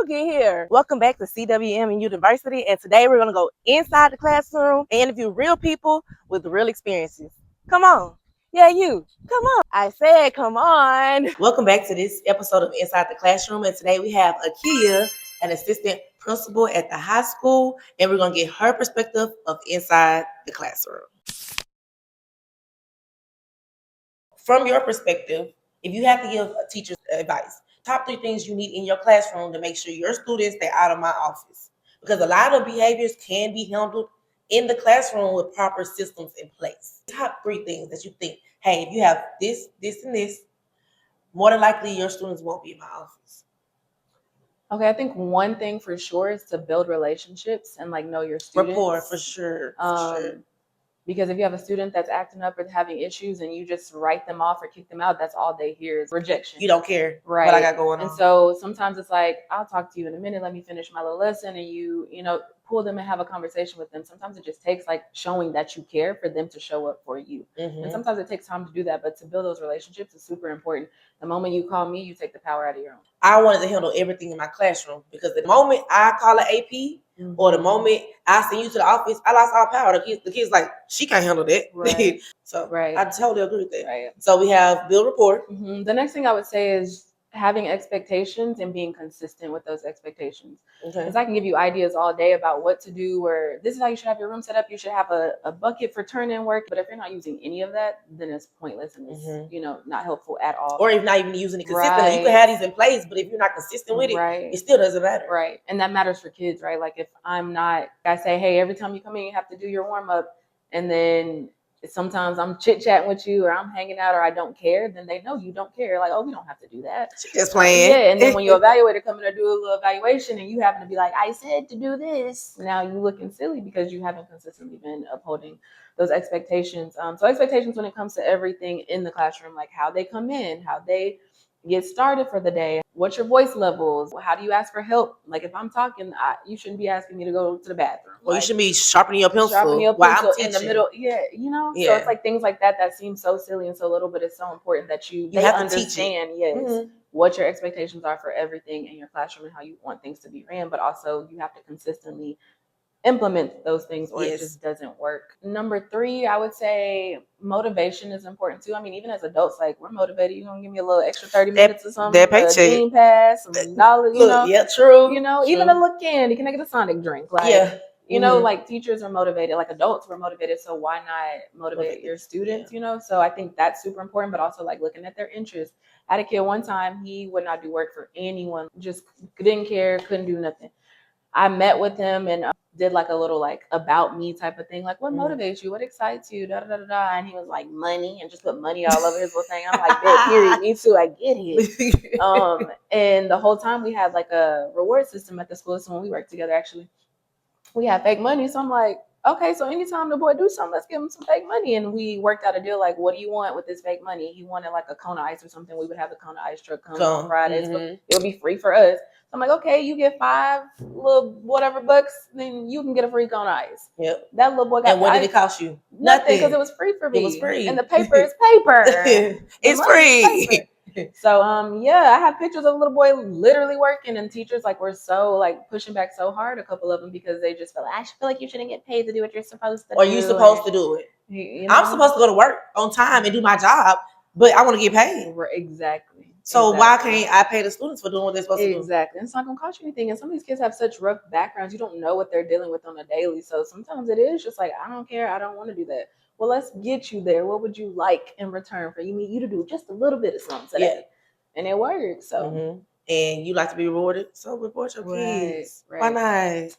get here? Welcome back to CWM and University, and today we're going to go inside the classroom and interview real people with real experiences. Come on. Yeah, you. Come on. I said come on. Welcome back to this episode of Inside the Classroom, and today we have Akia, an assistant principal at the high school, and we're going to get her perspective of inside the classroom. From your perspective, if you have to give a teacher advice, top 3 things you need in your classroom to make sure your students stay out of my office. Because a lot of behaviors can be handled in the classroom with proper systems in place. Top 3 things that you think, hey, if you have this, this, and this, more than likely your students won't be in my office. Okay, I think one thing for sure is to build relationships and know your students. Rapport, for sure. Because if you have a student that's acting up or having issues and you just write them off or kick them out, that's all they hear is rejection. You don't care right. what I got going on. And so sometimes it's like, I'll talk to you in a minute. Let me finish my little lesson. And you pull them and have a conversation with them. Sometimes it just takes showing that you care for them to show up for you. Mm-hmm. And sometimes it takes time to do that. But to build those relationships is super important. The moment you call me, you take the power out of your own. I wanted to handle everything in my classroom because the moment I call an AP, or the moment I send you to the office, I lost all power. The kids like, she can't handle that. Right. So right. I totally agree with that. Right. So we have build rapport. Mm-hmm. The next thing I would say is having expectations and being consistent with those expectations. Because I can give you ideas all day about what to do, or this is how you should have your room set up. You should have a bucket for turn-in work. But if you're not using any of that, then it's pointless and it's not helpful at all. Or if not even using it consistently. Right. You can have these in place, but if you're not consistent with it, it still doesn't matter. Right. And that matters for kids, right? Like if I say, hey, every time you come in, you have to do your warm-up, and then sometimes I'm chit-chatting with you or I'm hanging out or I don't care, then they know you don't care. Like, oh, we don't have to do that. She's just playing. Yeah, and then when your evaluator come in or do a little evaluation and you happen to be like, I said to do this, now you looking silly because you haven't consistently been upholding those expectations. So expectations when it comes to everything in the classroom, like how they come in, how they get started for the day, what's your voice levels, how do you ask for help? Like if I'm talking, you shouldn't be asking me to go to the bathroom. Well, you should be sharpening your pencil while I'm teaching. In the middle. Yeah. So it's like things like that seem so silly and so little, but it's so important that they have understand, what your expectations are for everything in your classroom and how you want things to be ran, but also you have to consistently implement those things or it just doesn't work. Number 3, I would say motivation is important too. I mean, even as adults, we're motivated. You're gonna give me a little extra 30 minutes or something. That paycheck. A Gene Pass, some dollars, Yeah, true. Even a little candy. Can I get a Sonic drink? Teachers are motivated, adults were motivated. So why not motivate your students, So I think that's super important, but also looking at their interests. I had a kid one time, he would not do work for anyone, just didn't care, couldn't do nothing. I met with him and did a little about me type of thing. What motivates you? What excites you? Da, da, da, da, da. And he was like, money, and just put money all over his little thing. I'm like, period, me too, I get it. And the whole time we had a reward system at the school. So when we worked together, actually, we had fake money. So I'm like, okay, so anytime the boy do something, let's give him some fake money. And we worked out a deal, what do you want with this fake money? He wanted a cone of ice or something. We would have the cone of ice truck come on Fridays, but it would be free for us. So I'm like, okay, you get 5 little whatever bucks, then you can get a free cone of ice. Yep. That little boy got. And what did it cost you? Nothing, because it was free for me. It was free. And the paper is paper. It's free. Paper. So I have pictures of a little boy literally working, and teachers were so pushing back so hard, a couple of them, because they just feel I feel like you shouldn't get paid to do what you're supposed to do. Or you supposed to do it. I'm supposed to go to work on time and do my job, but I want to get paid. Exactly. So why can't I pay the students for doing what they're supposed to do? Exactly. It's not going to cost you anything. And some of these kids have such rough backgrounds. You don't know what they're dealing with on a daily. So sometimes it is just I don't care. I don't want to do that. Well, let's get you there. What would you like in return for you to do just a little bit of something today? Yeah. And it works. So, and you like to be rewarded, so reward your kids. Right. Why not?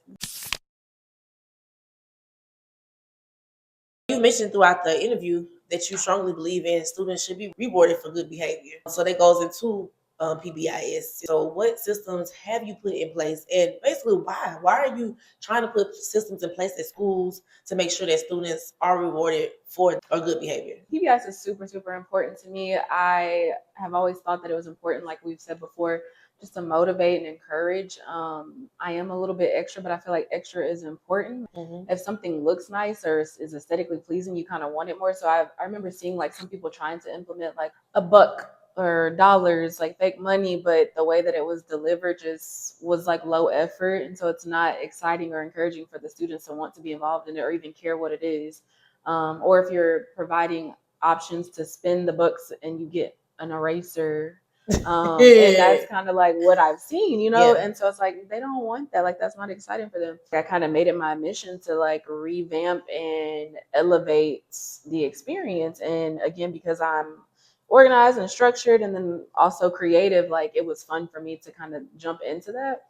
You mentioned throughout the interview that you strongly believe in students should be rewarded for good behavior. So that goes into PBIS. So what systems have you put in place, and basically why? Why are you trying to put systems in place at schools to make sure that students are rewarded for a good behavior? PBIS is super, super important to me. I have always thought that it was important, like we've said before, just to motivate and encourage. I am a little bit extra, but I feel like extra is important. If something looks nice or is aesthetically pleasing, you kind of want it more. So I remember seeing some people trying to implement a buck or dollars, like fake money, but the way that it was delivered just was like low effort, and so it's not exciting or encouraging for the students to want to be involved in it or even care what it is. Or if you're providing options to spin the books and you get an eraser, and that's kind of like what I've seen, and so it's like they don't want that. Like, that's not exciting for them. I kind of made it my mission to like revamp and elevate the experience, and again, because I'm organized and structured and then also creative, like it was fun for me to kind of jump into that.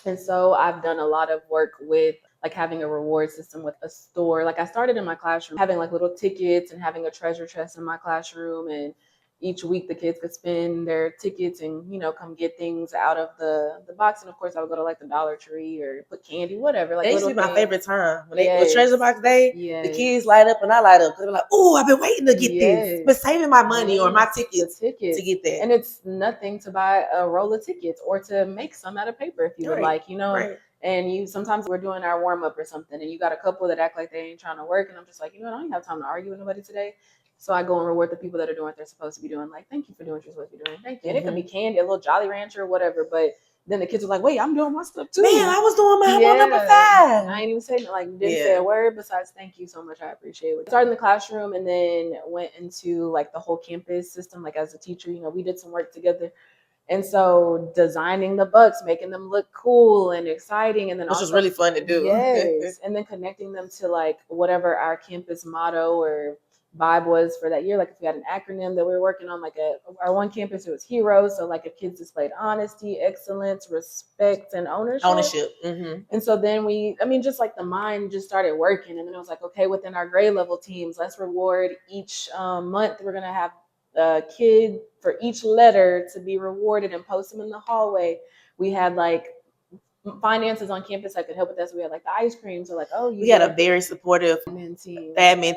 And so I've done a lot of work with like having a reward system with a store. Like, I started in my classroom having like little tickets and having a treasure chest in my classroom, and each week the kids could spend their tickets and come get things out of the box. And of course I would go to like the Dollar Tree or put candy, whatever. Like, that used to be my favorite time when it was Treasure Box Day. The kids light up and I light up because they're like, "Oh, I've been waiting to get this, but saving my money or my tickets to get that." And it's nothing to buy a roll of tickets or to make some out of paper if you would like, And you sometimes we're doing our warm up or something, and you got a couple that act like they ain't trying to work, and I'm just like, I don't even have time to argue with nobody today. So I go and reward the people that are doing what they're supposed to be doing. Like, thank you for doing what you're supposed to be doing. Thank you. And it could be candy, a little Jolly Rancher, whatever. But then the kids are like, wait, I'm doing my stuff too. Man, I was doing my homework number 5. I ain't even saying didn't say a word besides thank you so much. I appreciate it. Started in the classroom and then went into like the whole campus system. Like, as a teacher, we did some work together. And so designing the books, making them look cool and exciting, and then which was really fun to do. Yes, and then connecting them to like whatever our campus motto or vibe was for that year. Like, if we had an acronym that we were working on, like our one campus, it was HEROES. So like, if kids displayed honesty, excellence, respect, and ownership. And so then just like the mind just started working, and then it was like, okay, within our grade level teams, let's reward each month. We're gonna have a kid for each letter to be rewarded and post them in the hallway. We had like finances on campus that could help with that. So we had like the ice cream. So like, we had a very supportive admin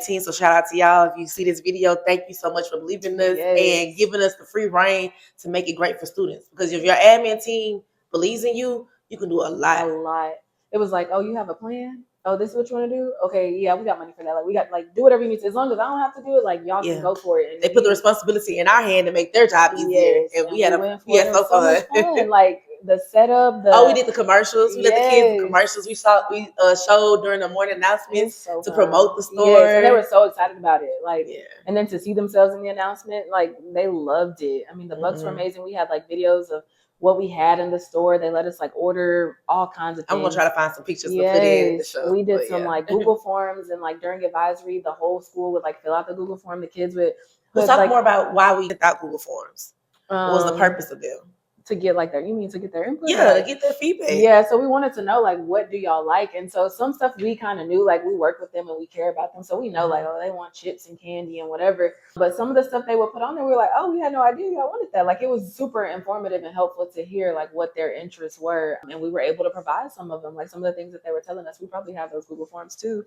team. So shout out to y'all. If you see this video, thank you so much for believing in us and giving us the free reign to make it great for students. Because if your admin team believes in you, you can do a lot. It was like, oh, you have a plan? Oh, this is what you want to do? Okay, yeah, we got money for that. Like, we got do whatever you need to. As long as I don't have to do it, like, y'all can go for it. And they put the responsibility in our hand to make their job easier. And we had so fun. Like, the setup. We did the commercials. We let the kids do commercials. We showed during the morning announcements to promote the store. And they were so excited about it. Like, and then to see themselves in the announcement, like, they loved it. I mean, the books were amazing. We had like videos of what we had in the store. They let us like order all kinds of things. I'm gonna try to find some pictures to put in the show. We did some like Google forms, and like during advisory, the whole school would like fill out the Google form. The kids would. Let's talk more about why we sent out Google forms. What was the purpose of them? To get like their, you mean to get their input? Yeah, to get their feedback. Yeah, so we wanted to know like, what do y'all like? And so some stuff we kind of knew, like we work with them and we care about them, so we know like, oh, they want chips and candy and whatever. But some of the stuff they would put on there, we were like, oh, we had no idea y'all wanted that. Like, it was super informative and helpful to hear like what their interests were, and we were able to provide some of them. Like, some of the things that they were telling us, we probably have those Google forms too.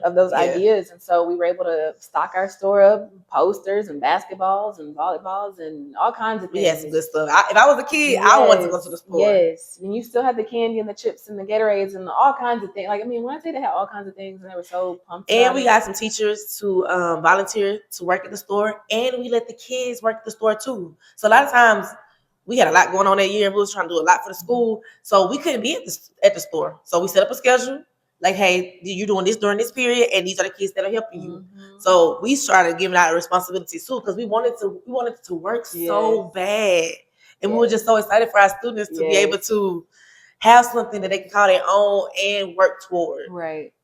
Of those ideas, and so we were able to stock our store up, posters and basketballs and volleyballs and all kinds of things. We had some good stuff. If I was a kid, I wanted to go to the store. Yes, and you still had the candy and the chips and the Gatorades and all kinds of things. Like, I mean, when I say they had all kinds of things, and they were so pumped. And we got some teachers to volunteer to work at the store, and we let the kids work at the store too. So a lot of times we had a lot going on that year, and we was trying to do a lot for the school, so we couldn't be at the store. So we set up a schedule. Like, hey, you're doing this during this period, and these are the kids that are helping you. So we started giving out responsibilities too, because we wanted to work so bad. And we were just so excited for our students to be able to have something that they can call their own and work toward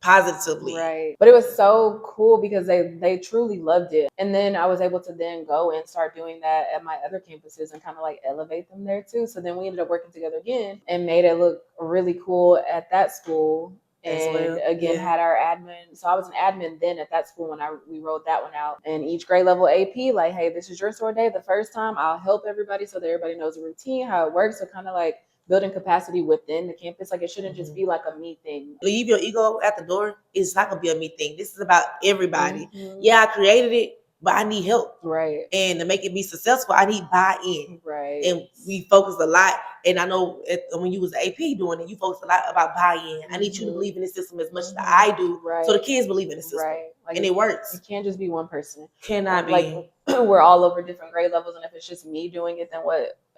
positively. But it was so cool because they truly loved it. And then I was able to then go and start doing that at my other campuses and kind of like elevate them there too. So then we ended up working together again and made it look really cool at that school. And again, had our admin. So I was an admin then at that school when we rolled that one out. And each grade level AP, like, hey, this is your store day. The first time I'll help everybody so that everybody knows the routine, how it works. So kind of like building capacity within the campus. Like, it shouldn't just be like a me thing. Leave your ego at the door. It's not gonna be a me thing. This is about everybody. Yeah, I created it, but I need help. And to make it be successful, I need buy-in. And we focus a lot. And I know when you was the AP doing it, you focus a lot about buy-in. I need you to believe in the system as much as I do, so the kids believe in the system. Like, and it works. It can't just be one person. Cannot be. Like, we're all over different grade levels, and if it's just me doing it, then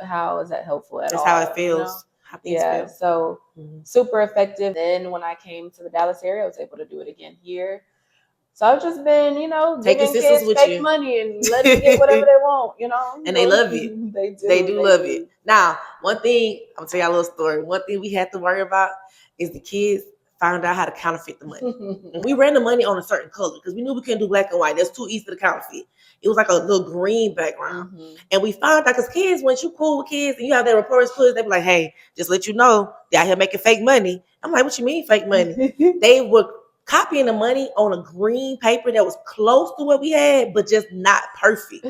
how is that helpful at all? That's how it feels. How things feel. So super effective. Then when I came to the Dallas area, I was able to do it again here. So I've just been, giving kids fake money and letting them get whatever they want, And they love it. They do love it. Now, one thing, I'm going to tell you a little story. One thing we had to worry about is the kids found out how to counterfeit the money. We ran the money on a certain color because we knew we couldn't do black and white. That's too easy to counterfeit. It was like a little green background. And we found out because kids, once you cool with kids and you have their reports put, they be like, hey, just let you know, they out here making fake money. I'm like, what you mean fake money? They were copying the money on a green paper that was close to what we had, but just not perfect.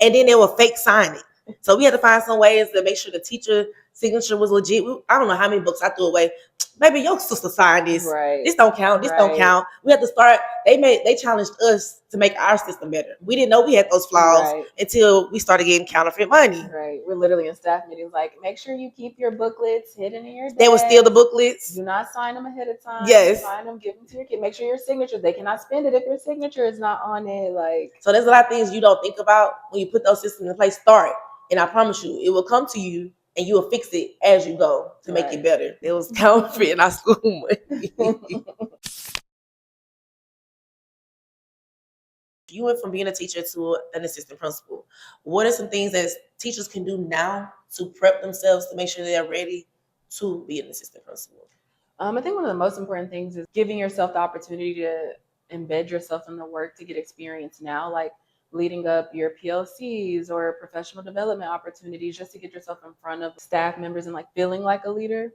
And then they were fake signing it. So we had to find some ways to make sure the teacher signature was legit. I don't know how many books I threw away. Maybe your sister signed this. Right. This don't count. This don't count. We had to start. They challenged us to make our system better. We didn't know we had those flaws until we started getting counterfeit money. Right. We're literally in staff meetings like, make sure you keep your booklets hidden in your desk. They would steal the booklets. Do not sign them ahead of time. Yes. Sign them, give them to your kid. Make sure your signature, they cannot spend it if your signature is not on it. So there's a lot of things you don't think about when you put those systems in place. Start. And I promise you, it will come to you and you will fix it as you go to make it better. It was counterfeit in our school money. You went from being a teacher to an assistant principal. What are some things that teachers can do now to prep themselves to make sure they're ready to be an assistant principal? I think one of the most important things is giving yourself the opportunity to embed yourself in the work to get experience now. Like, leading up your PLCs or professional development opportunities just to get yourself in front of staff members and like feeling like a leader.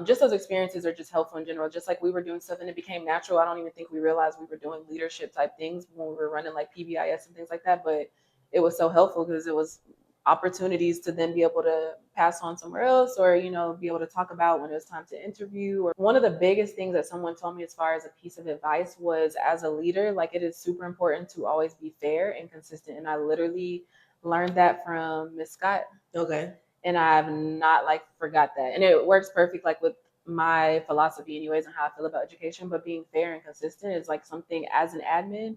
Just those experiences are just helpful in general. Just like we were doing stuff and it became natural. I don't even think we realized we were doing leadership type things when we were running like PBIS and things like that. But it was so helpful because it was opportunities to then be able to pass on somewhere else or, be able to talk about when it was time to interview. Or one of the biggest things that someone told me as far as a piece of advice was, as a leader, like, it is super important to always be fair and consistent. And I literally learned that from Miss Scott. Okay. And I've not forgot that. And it works perfect with my philosophy anyways and how I feel about education. But being fair and consistent is something as an admin,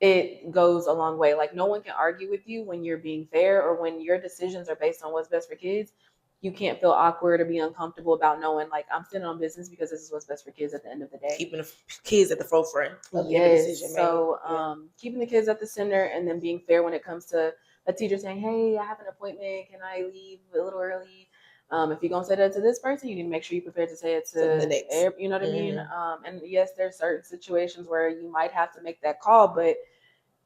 it goes a long way. No one can argue with you when you're being fair or when your decisions are based on what's best for kids. You can't feel awkward or be uncomfortable about knowing I'm standing on business because this is what's best for kids at the end of the day. Keeping the kids at the forefront of every decision. So keeping the kids at the center and then being fair when it comes to a teacher saying, hey, I have an appointment. Can I leave a little early? If you're going to say that to this person, you need to make sure you're prepared to say it to the next. You know what I mean? And yes, there's certain situations where you might have to make that call, but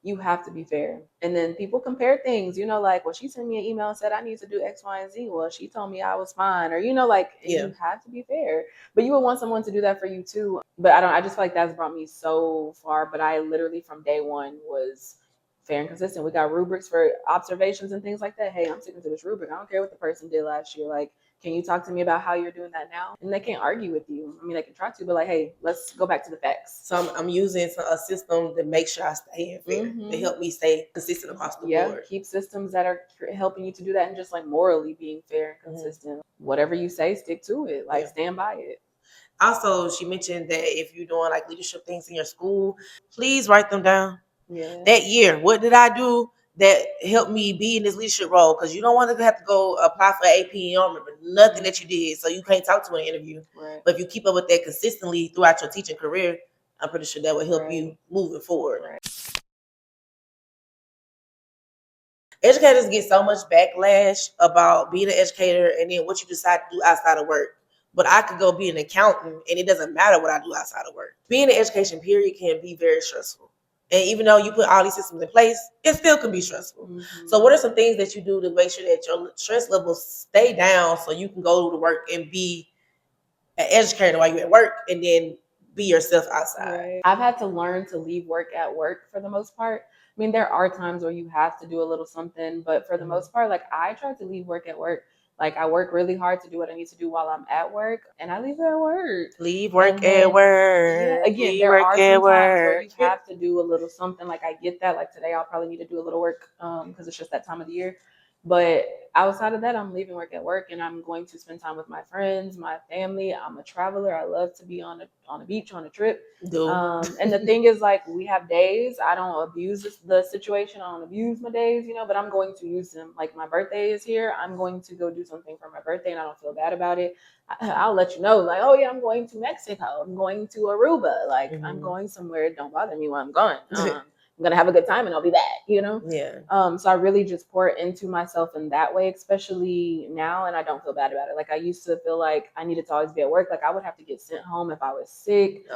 you have to be fair. And then people compare things, well, she sent me an email and said I need to do X, Y, and Z. Well, she told me I was fine. Or, you have to be fair. But you would want someone to do that for you too. But I just feel like that's brought me so far. But I literally from day one was fair and consistent. We got rubrics for observations and things like that. Hey, I'm sticking to this rubric. I don't care what the person did last year. Can you talk to me about how you're doing that now? And they can't argue with you. I mean, they can try to, but hey, let's go back to the facts. So I'm using a system to make sure I stay fair, to help me stay consistent across the board. Keep systems that are helping you to do that and just morally being fair and consistent. Whatever you say, stick to it. Stand by it. Also, she mentioned that if you're doing leadership things in your school, please write them down. Yeah. That year, what did I do that helped me be in this leadership role? Because you don't want to have to go apply for AP and you don't remember nothing that you did, so you can't talk to an interview. Right. But if you keep up with that consistently throughout your teaching career, I'm pretty sure that will help you moving forward. Right. Educators get so much backlash about being an educator and then what you decide to do outside of work. But I could go be an accountant and it doesn't matter what I do outside of work. Being in education, period, can be very stressful. And even though you put all these systems in place, it still can be stressful. So what are some things that you do to make sure that your stress levels stay down so you can go to work and be an educator while you're at work and then be yourself outside? Right. I've had to learn to leave work at work for the most part. I mean, there are times where you have to do a little something, but for the most part, I try to leave work at work. I work really hard to do what I need to do while I'm at work, and I leave it at work. Leave work at work. Yeah, again, there are some times where you have to do a little something. I get that. Today, I'll probably need to do a little work because it's just that time of the year. But outside of that, I'm leaving work at work, and I'm going to spend time with my friends, my family. I'm a traveler. I love to be on a beach, on a trip. And the thing is, like, we have days. I don't abuse the situation. I don't abuse my days, but I'm going to use them. Like, my birthday is here. I'm going to go do something for my birthday, and I don't feel bad about it. I'll let you know, like, oh yeah, I'm going to Mexico. I'm going to Aruba. Like, I'm going somewhere. Don't bother me when I'm going. I'm gonna have a good time and I'll be back, Yeah. So I really just pour into myself in that way, especially now, and I don't feel bad about it. Like, I used to feel like I needed to always be at work. Like, I would have to get sent home if I was sick.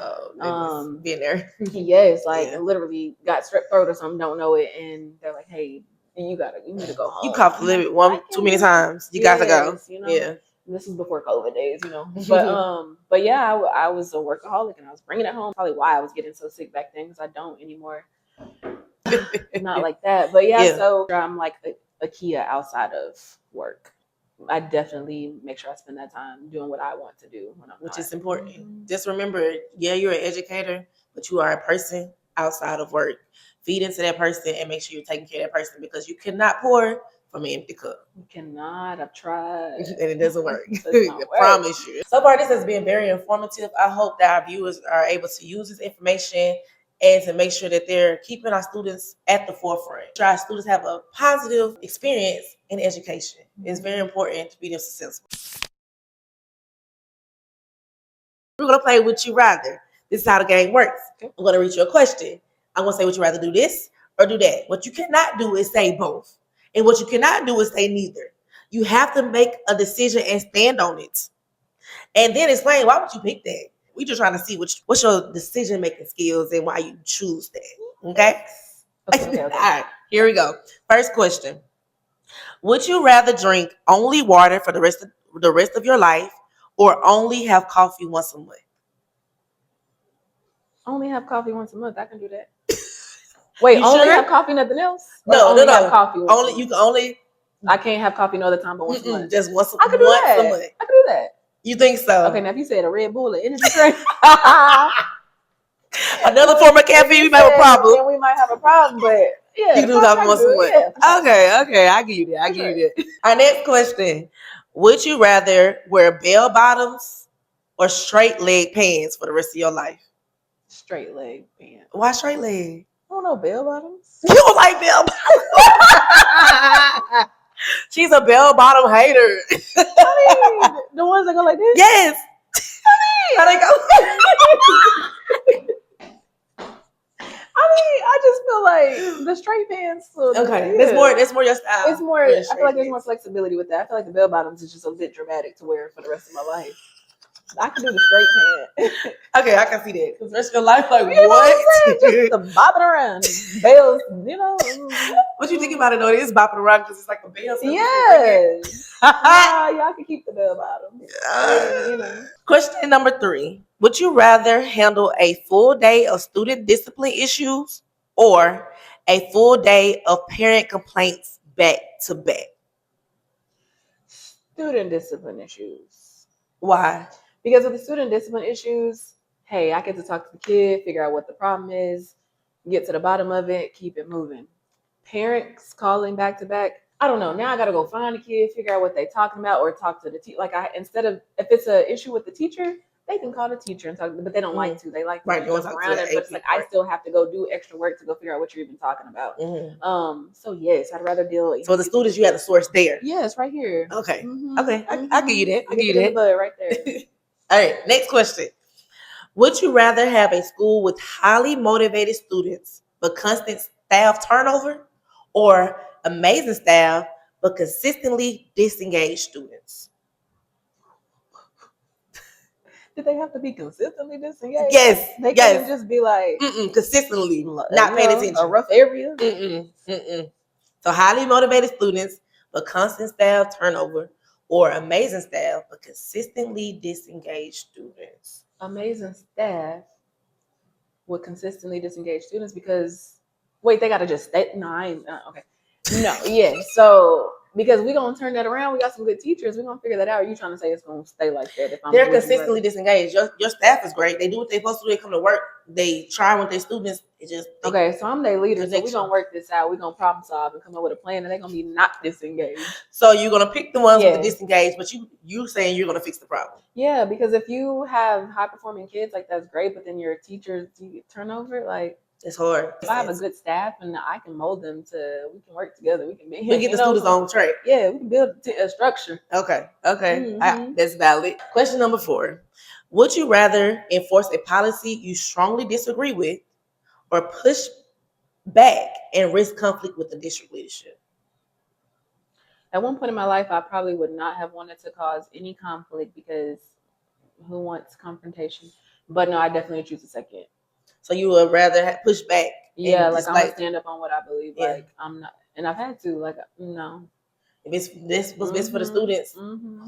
Being there. Yes, like literally got strep throat or something, don't know it, and they're like, "Hey, you need to go home." You coughed a little bit one too many times. You got to go. Yeah. This was before COVID days, But yeah, I was a workaholic and I was bringing it home. Probably why I was getting so sick back then, because I don't anymore. Not like that, but yeah. So I'm like a Kia outside of work. I definitely make sure I spend that time doing what I want to do when I'm which not. is important. Just remember, you're an educator, but you are a person outside of work. Feed into that person and make sure you're taking care of that person, because you cannot pour from an empty cup. You cannot. I've tried. And it doesn't work. I promise you. So far, this has been very informative. I hope that our viewers are able to use this information and to make sure that they're keeping our students at the forefront. Our students have a positive experience in education. It's very important to be successful. We're going to play Would You Rather. This is how the game works. I'm going to read you a question. I'm going to say, would you rather do this or do that? What you cannot do is say both. And what you cannot do is say neither. You have to make a decision and stand on it. And then explain, why would you pick that? We're just trying to see what's your decision-making skills and why you choose that. Okay? Okay. All right, here we go. First question. Would you rather drink only water for the rest of your life, or only have coffee once a month? Only have coffee once a month. I can do that. Wait, only have coffee, nothing else? No. Have coffee only you can only. I can't have coffee no other time but once a month. Just once. I can do that. A month. I can do that. You think so? Okay, now if you said a Red Bull or energy drink, another form of caffeine, we might have a problem. Yeah, we might have a problem, but yeah, you can do that once a month. Yeah, okay, I give you that. Our next question: would you rather wear bell bottoms or straight leg pants for the rest of your life? Straight leg pants. Why straight leg? I don't know, bell bottoms. You don't like bell bottoms? She's a bell bottom hater. I mean, the ones that go like this? Yes. How they go? I just feel like the straight pants. Okay, that's more your style. It's more. I feel like there's more flexibility with that. I feel like the bell bottoms is just a bit dramatic to wear for the rest of my life. I can do the straight pant. Okay, I can see that. Because the rest of your life, like, what? Just the bopping around. Bells, What you think about it, though? It is bopping around because it's like a bell. Yes. Y'all can keep the bell bottom. Question number 3. Would you rather handle a full day of student discipline issues or a full day of parent complaints back to back? Student discipline issues. Why? Because with the student discipline issues, hey, I get to talk to the kid, figure out what the problem is, get to the bottom of it, keep it moving. Parents calling back to back, I don't know. Now I got to go find the kid, figure out what they're talking about, or talk to the teacher. Instead of, if it's an issue with the teacher, they can call the teacher and talk, but they don't like to. They like to jump around it, but it's like I still have to go do extra work to go figure out what you're even talking about. So yes, I'd rather deal. So the students, you had a source there. Yes, right here. Okay. Okay. I give you that. I give you that. Right there. All right. Next question. Would you rather have a school with highly motivated students but constant staff turnover, or amazing staff but consistently disengaged students? Did they have to be consistently disengaged? Yes. They can't just be like consistently not paying attention. A rough area. So highly motivated students but constant staff turnover, or amazing staff but consistently disengaged students? Amazing staff with consistently disengaged students, because wait, they gotta just stay. No, I ain't okay. No, yeah. So Because we're going to turn that around. We got some good teachers. We're going to figure that out. Are you trying to say it's going to stay like that? If I'm They're consistently disengaged. Your staff is great. They do what they're supposed to do. They come to work. They try with their students. It just okay. So I'm their leader. So we're going to work this out. We're going to problem solve and come up with a plan. And they're going to be not disengaged. So you're going to pick the ones with the disengaged, but you saying you're going to fix the problem. Yeah, because if you have high performing kids, like that's great. But then your teachers, you get turnover, like. It's hard. If I have a good staff and I can mold them we can work together. We get the students on track. Yeah, we can build a structure. Okay. That's valid. Question number 4. Would you rather enforce a policy you strongly disagree with or push back and risk conflict with the district leadership? At one point in my life, I probably would not have wanted to cause any conflict because who wants confrontation? But no, I definitely choose the second. So you would rather push back? Yeah, like I'm gonna stand up on what I believe. Yeah. Like I'm not, and I've had to. Like no, if this was best for the students,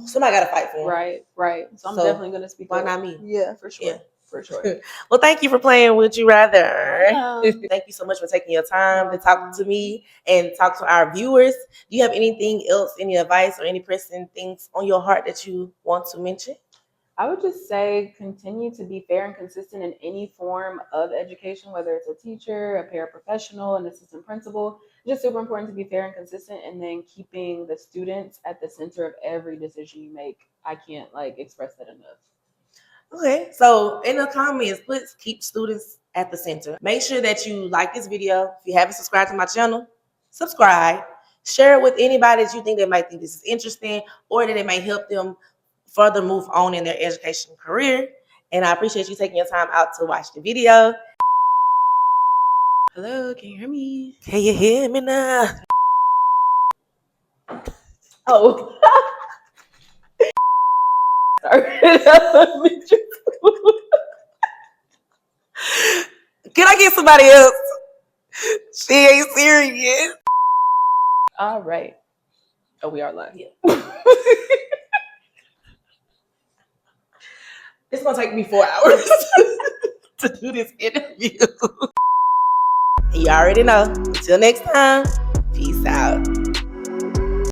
somebody got to fight for them. Right. So I'm definitely gonna speak. Why not me? Yeah, for sure. Yeah. For sure. Well, thank you for playing Would You Rather. Thank you so much for taking your time to talk to me and talk to our viewers. Do you have anything else, any advice or any pressing things on your heart that you want to mention? I would just say continue to be fair and consistent in any form of education, whether it's a teacher, a paraprofessional, an assistant principal. It's just super important to be fair and consistent, and then keeping the students at the center of every decision you make. I can't express that enough. Okay, so in the comments, please keep students at the center. Make sure that you like this video. If you haven't subscribed to my channel, subscribe. Share it with anybody that you think they might think this is interesting or that it might help them further move on in their education career. And I appreciate you taking your time out to watch the video. Hello, can you hear me? Can you hear me now? Oh. Sorry. Can I get somebody else? She ain't serious. All right. Oh, we are live. Yeah. It's gonna take me 4 hours to do this interview. You already know. Until next time, peace out.